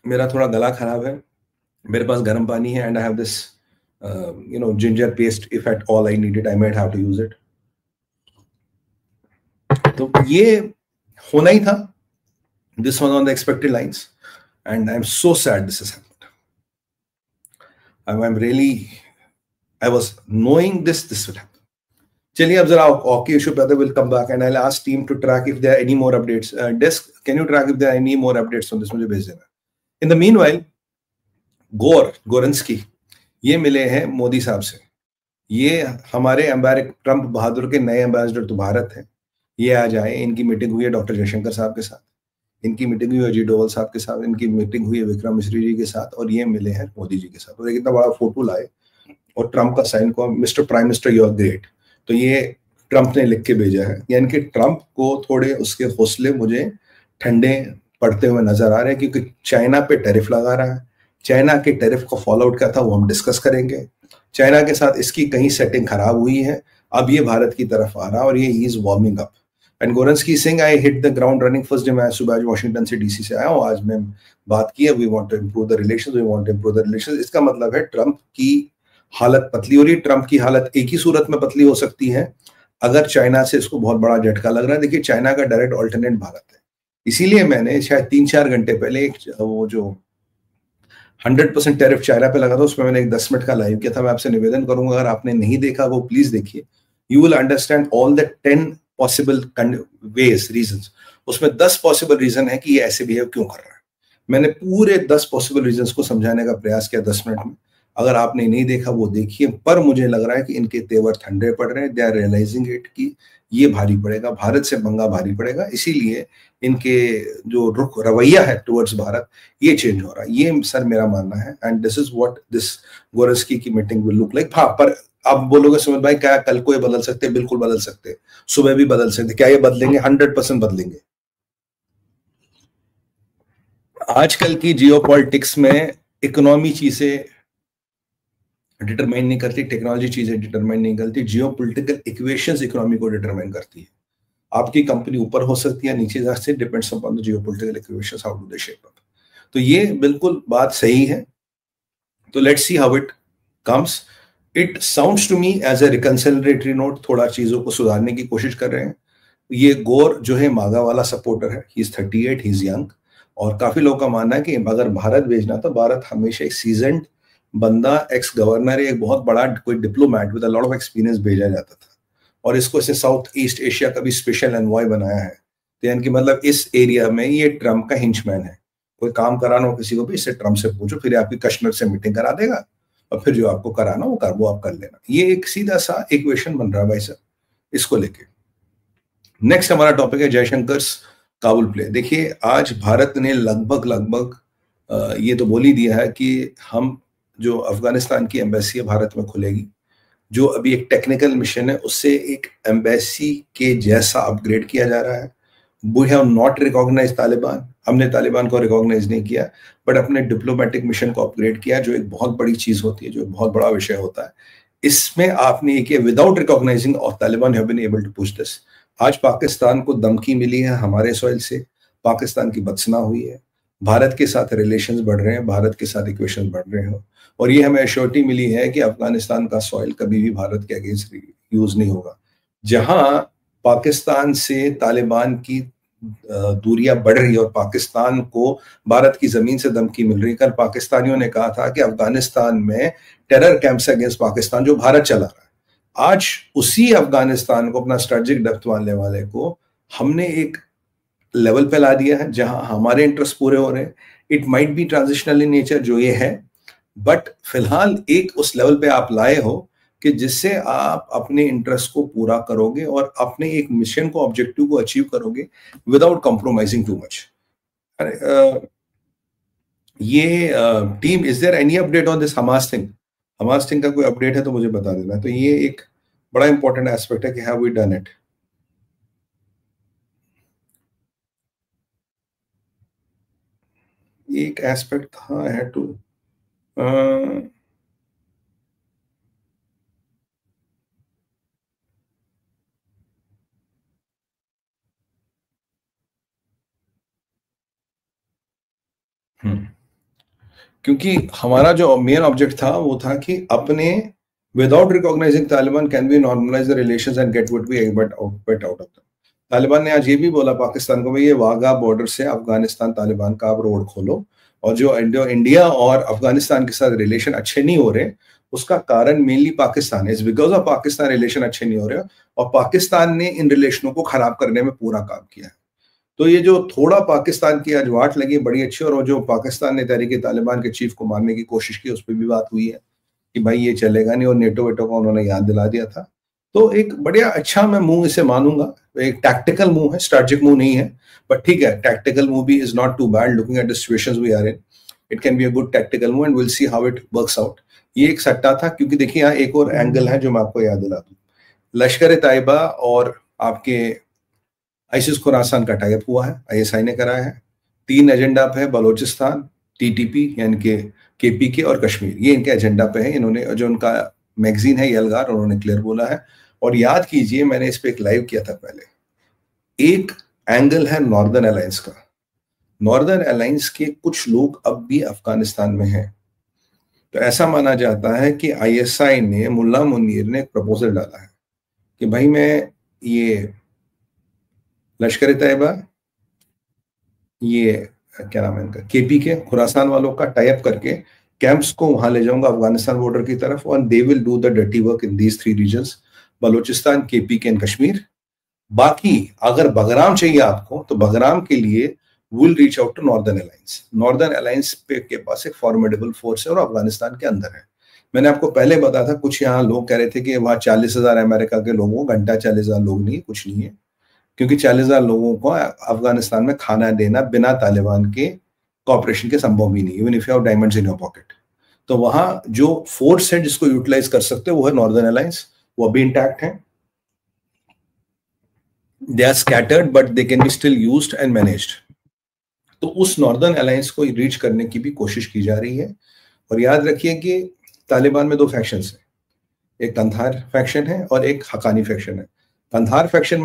मेरा थोड़ा गला खराब है, मेरे पास गर्म पानी है, and I have this ginger paste, if at all I need it I might have to use it. तो ये होना ही था, this was on the expected lines, and I am so sad this is happened. I am really, I was knowing this will happen. चलिए अब जरा hockey issue पे आते, will come back and I will ask team to track if there are any more updates. Desk, can you track if there are any more updates on this, मुझे भेज देना। In the meanwhile, गोरंस्की ये मिले हैं मोदी साहब से। ये हमारे ट्रंप बहादुर के नए एम्बेसडर तो भारत हैं। ये आज आए, इनकी मीटिंग हुई है डॉक्टर जयशंकर साहब के साथ, इनकी मीटिंग हुई है अजीत डोभाल साहब के साथ, इनकी मीटिंग हुई है विक्रम मिश्री जी के साथ, और ये मिले हैं मोदी जी के साथ। और एक इतना बड़ा फोटो लाए और ट्रंप का साइन को, mister prime minister you are great. तो ये ट्रंप ने लिख के भेजा है, यानी कि ट्रंप को थोड़े उसके हौसले मुझे ठंडे पड़ते हुए नजर आ रहे हैं, क्योंकि चाइना पे टैरिफ लगा रहा है। चाइना के टैरिफ को फॉलो आउट क्या था वो हम डिस्कस करेंगे। चाइना के साथ इसकी कहीं सेटिंग खराब हुई है, अब ये भारत की तरफ आ रहा है और ये इज वार्मिंग अप। एंड गोरंस्की सिंह, I hit the ground running first day. मैं सुबह आज वाशिंगटन से डीसी से आया हूँ, आज मैं बात की है, we want to improve the relations, we want to improve the relations. इसका मतलब है ट्रंप की हालत पतली हो रही है। ट्रंप की हालत एक ही सूरत में पतली हो सकती है, अगर चाइना से इसको बहुत बड़ा झटका लग रहा है। देखिए, चाइना का डायरेक्ट ऑल्टरनेट भारत है, इसीलिए मैंने शायद 3-4 घंटे पहले एक वो जो 100% टैरिफ चाइना पे लगा था, उसमें मैंने एक 10 मिनट का लाइव किया था। मैं आपसे निवेदन करूंगा, अगर आपने नहीं देखा वो प्लीज देखिए। You will understand all the 10 possible ways, reason. उसमें 10 पॉसिबल रीजन है कि ये ऐसे बिहेव क्यों कर रहा है। मैंने पूरे 10 पॉसिबल रीजन को समझाने का प्रयास किया 10 मिनट में। अगर आपने नहीं देखा वो देखिए, पर मुझे लग रहा है कि इनके तेवर ठंडे पड़ रहे हैं। दे आर रियलाइजिंग इट कि ये भारी पड़ेगा, भारत से पंगा भारी पड़ेगा, इसीलिए इनके जो रुख रवैया है टुवर्ड्स भारत, ये चेंज हो रहा है। ये सर मेरा मानना है, and this is what this गोरंस्की की मीटिंग विल लुक लाइक। हाँ, पर आप बोलोगे सुमित भाई, क्या कल को ये बदल सकते हैं? बिल्कुल बदल सकते हैं, सुबह भी बदल सकते हैं। क्या ये बदलेंगे? 100% बदलेंगे। आजकल की जियोपॉलिटिक्स में इकोनॉमी चीजें डिटरमाइन नहीं करती, टेक्नोलॉजी चीजें डिटरमाइन नहीं करती, जियोपॉलिटिकल इक्वेशंस इकोनॉमी को डिटरमाइन करती है। आपकी कंपनी ऊपर हो सकती है, नीचे जा सकती है, depends upon the geopolitical equations, how do they shape up. तो ये बिल्कुल बात सही है। तो let's see how it comes. It sounds to me as a reconciliatory note, थोड़ा चीजों को सुधारने की कोशिश कर रहे हैं। ये गोर जो है मागा वाला सपोर्टर है, he is 38, he is young, और काफी लोगों का मानना है कि अगर भारत भेजना तो भारत हमेशा एक सीजन्ड बंदा, एक्स गवर्नर, एक बहुत बड़ा कोई diplomat with a lot of experience भेजा जाता था, और इसको इसे साउथ ईस्ट एशिया का भी स्पेशल एनवॉय बनाया है। तो यानी कि मतलब इस एरिया में ये ट्रम्प का हिंचमैन है। कोई काम कराना हो किसी को भी, इससे ट्रम्प से पूछो, फिर आपकी कश्मीर से मीटिंग करा देगा, और फिर जो आपको कराना वो आप कर लेना। ये एक सीधा सा इक्वेशन बन रहा है भाई सर, इसको लेके। नेक्स्ट हमारा टॉपिक है जयशंकर काबुल प्ले। देखिए, आज भारत ने लगभग लगभग ये तो बोल ही दिया है कि हम जो अफगानिस्तान की एम्बेसी है भारत में खुलेगी, जो अभी एक टेक्निकल मिशन है उससे एक एम्बेसी के जैसा अपग्रेड किया जा रहा है। We have not recognise Taliban, हमने तालिबान को रिकॉग्नाइज नहीं किया, बट अपने डिप्लोमेटिक मिशन को अपग्रेड किया, जो एक बहुत बड़ी चीज होती है, जो एक बहुत बड़ा विषय होता है। इसमें आपने ये किया without recognising of Taliban have been able to push this. आज पाकिस्तान को धमकी मिली है हमारे सॉइल से, पाकिस्तान की बदसना हुई है, भारत के साथ रिलेशंस बढ़ रहे हैं, भारत के साथ इक्वेशन बढ़ रहे हो, और ये हमें एश्योरिटी मिली है कि अफगानिस्तान का सॉइल कभी भी भारत के अगेंस्ट यूज नहीं होगा। जहां पाकिस्तान से तालिबान की दूरियां बढ़ रही है और पाकिस्तान को भारत की जमीन से धमकी मिल रही है। कल पाकिस्तानियों ने कहा था कि अफगानिस्तान में टेरर कैंप्स अगेंस्ट पाकिस्तान जो भारत चला रहा है, आज उसी अफगानिस्तान को, अपना स्ट्रेटेजिक डेप्थ मानने वाले को, हमने एक लेवल पे ला दिया है जहां हमारे इंटरेस्ट पूरे हो रहे हैं। It might be transitional in nature जो ये है, बट फिलहाल एक उस लेवल पे आप लाए हो कि जिससे आप अपने इंटरेस्ट को पूरा करोगे और अपने एक मिशन को, ऑब्जेक्टिव को अचीव करोगे विदाउट कॉम्प्रोमाइजिंग टू मच। ये team, is there any update on this Hamas thing? Hamas thing का कोई अपडेट है तो मुझे बता देना। तो ये एक बड़ा इंपॉर्टेंट एस्पेक्ट है कि हैव वी डन इट। एक एस्पेक्ट था, है टू क्योंकि हमारा जो मेन ऑब्जेक्ट था वो था कि अपने without recognising Taliban can we normalise the relations and get what we expect out of them. Taliban ने आज ये भी बोला पाकिस्तान को, भाई ये वाघा बॉर्डर से अफगानिस्तान तालिबान का आप रोड खोलो, और जो इंडिया और अफगानिस्तान के साथ रिलेशन अच्छे नहीं हो रहे उसका कारण मेनली पाकिस्तान है। It's because of Pakistan relation अच्छे नहीं हो रहे, और पाकिस्तान ने इन रिलेशनों को खराब करने में पूरा काम किया है। तो ये जो थोड़ा पाकिस्तान की आज वाट लगी बड़ी अच्छी, और जो पाकिस्तान ने तहरीक तालिबान के चीफ को मारने की कोशिश की उस पर भी बात हुई है कि भाई ये चलेगा नहीं, और नेटो वेटो का उन्होंने याद दिला दिया था। तो एक बढ़िया अच्छा मैं मूव इसे मानूंगा, एक टैक्टिकल मूव है, स्ट्रेटेजिक मूव नहीं है, बट ठीक है, टैक्टिकल मूव भी is not too bad looking at the situations we are in. It can be a good tactical move and will see how it works out. ये एक सट्टा था, क्योंकि देखिए यहाँ एक और एंगल है जो मैं आपको याद दिला दूं। लश्कर तैयबा और आपके आईसिस खुरासान का टाइप हुआ है, आईएसआई ने कराया है। 3 एजेंडा पे है, बलोचिस्तान, टीटीपी यानी कि केपीके और कश्मीर, ये इनके एजेंडा पे है। इन्होंने जो उनका मैगजीन है यलगार, उन्होंने क्लियर बोला है। और याद कीजिए मैंने इस पे एक लाइव किया था पहले, एक एंगल है नॉर्दर्न अलायंस का। नॉर्दर्न अलायंस के कुछ लोग अब भी अफगानिस्तान में हैं। तो ऐसा माना जाता है कि आईएसआई ने, मुल्ला मुनीर ने एक प्रपोजल डाला है कि भाई मैं ये लश्कर तैयबा, ये क्या नाम है इनका, केपीके खुरासान वालों का टाइप करके कैंप्स को वहां ले जाऊंगा अफगानिस्तान बॉर्डर की तरफ, और they will do the dirty work in these 3 regions, Balochistan, KPK and Kashmir. बाकी अगर बगराम चाहिए आपको तो बगराम के लिए will reach out to northern alliance. Northern alliance पे के पास एक फॉर्मेडेबल फोर्स है और अफगानिस्तान के अंदर है। मैंने आपको पहले बताया था, कुछ यहाँ लोग कह रहे थे कि वहां 40,000 अमेरिका के लोगों, घंटा 40,000 लोग नहीं, कुछ नहीं है, क्योंकि 40,000 लोगों को अफगानिस्तान में खाना देना बिना तालिबान के कॉपरेशन के संभव भी नहीं, even if you have diamonds in your pocket. तो वहां जो फोर्स है जिसको यूटिलाइज कर सकते हो वो है नॉर्दर्न अलायंस, वो अभी इंटैक्ट है। They are scattered but they can be still used and managed. तो उस नॉर्दर्न अलायंस को रीच करने की भी कोशिश की जा रही है। और याद रखिए कि तालिबान में 2 फैक्शंस हैं, एक कंधार फैक्शन है और एक हकानी फैक्शन है। कंधार फैक्शन में